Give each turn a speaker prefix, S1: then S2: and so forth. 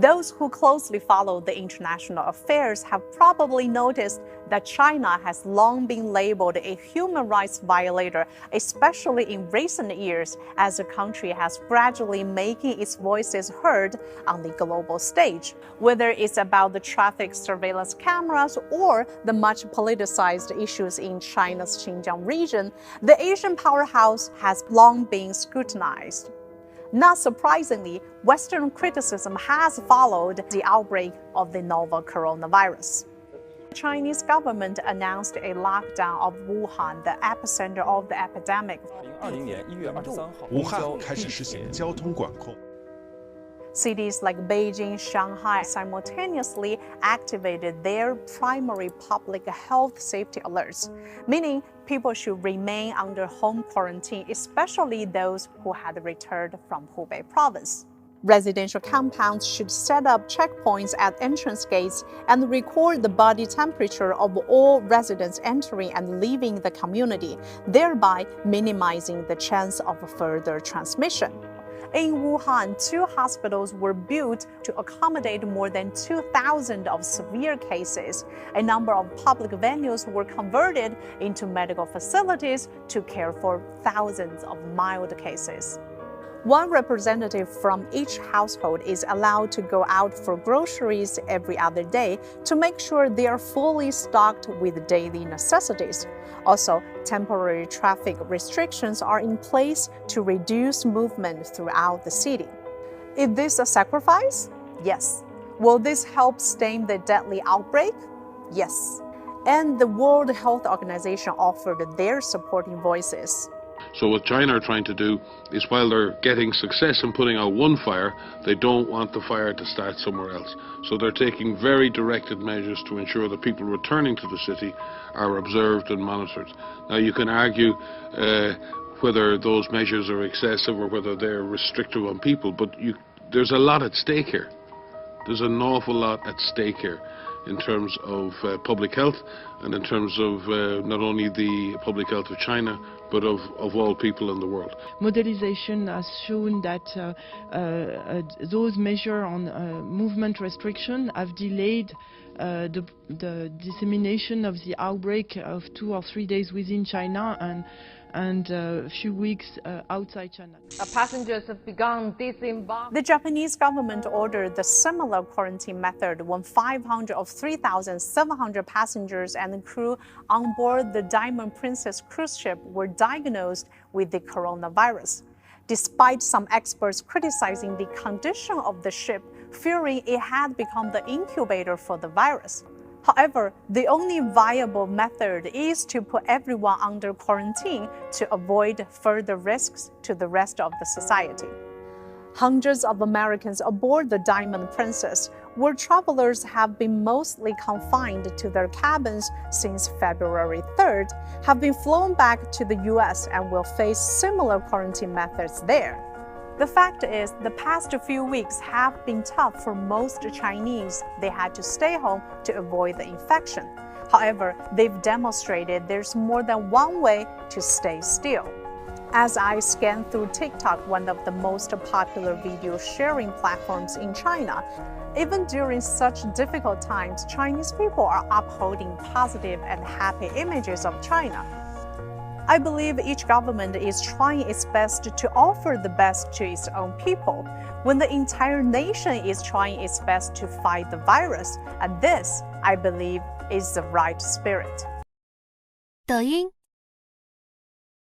S1: Those who closely follow the international affairs have probably noticed that China has long been labeled a human rights violator, especially in recent years, as the country has gradually making its voices heard on the global stage. Whether it's about the traffic surveillance cameras or the much politicized issues in China's Xinjiang region, the Asian powerhouse has long been scrutinized. Not surprisingly, Western criticism has followed the outbreak of the novel coronavirus. The Chinese government announced a lockdown of Wuhan, the epicenter of the epidemic.
S2: 2020年1月23号，
S3: 武汉开始实行交通管控。
S1: Cities like Beijing, Shanghai simultaneously activated their primary public health safety alerts, meaning people should remain under home quarantine, especially those who had returned from Hubei province. Residential compounds should set up checkpoints at entrance gates and record the body temperature of all residents entering and leaving the community, thereby minimizing the chance of further transmission. In Wuhan, 2 hospitals were built to accommodate more than 2,000 of severe cases. A number of public venues were converted into medical facilities to care for thousands of mild cases. One representative from each household is allowed to go out for groceries every other day to make sure they are fully stocked with daily necessities. Also, temporary traffic restrictions are in place to reduce movement throughout the city. Is this a sacrifice? Yes. Will this help stem the deadly outbreak? Yes. And the World Health Organization offered their supporting voices.
S4: So what China are trying to do is, while they're getting success in putting out one fire, they don't want the fire to start somewhere else. So they're taking very directed measures to ensure that people returning to the city are observed and monitored. Now, you can argue whether those measures are excessive or whether they're restrictive on people, but there's a lot at stake here. There's an awful lot at stake here in terms of public health and in terms of not only the public health of China, but of all people in the world.
S5: Modelization has shown that those measures on movement restriction have delayed the dissemination of the outbreak of 2 or 3 days within China and a few weeks outside China.
S6: Passengers have begun disembarking.
S1: The Japanese government ordered the similar quarantine method when 500 of 3,700 passengers and crew on board the Diamond Princess cruise ship were diagnosed with the coronavirus. Despite some experts criticizing the condition of the ship, fearing it had become the incubator for the virus. However, the only viable method is to put everyone under quarantine to avoid further risks to the rest of the society. Hundreds of Americans aboard the Diamond Princess, where travelers have been mostly confined to their cabins since February 3rd, have been flown back to the U.S. and will face similar quarantine methods there. The fact is, the past few weeks have been tough for most Chinese. They had to stay home to avoid the infection. However, they've demonstrated there's more than one way to stay still. As I scan through TikTok, one of the most popular video sharing platforms in China, even during such difficult times, Chinese people are upholding positive and happy images of China. I believe each government is trying its best to offer the best to its own people, when the entire nation is trying its best to fight the virus, and this, I believe, is the right spirit.
S7: 抖音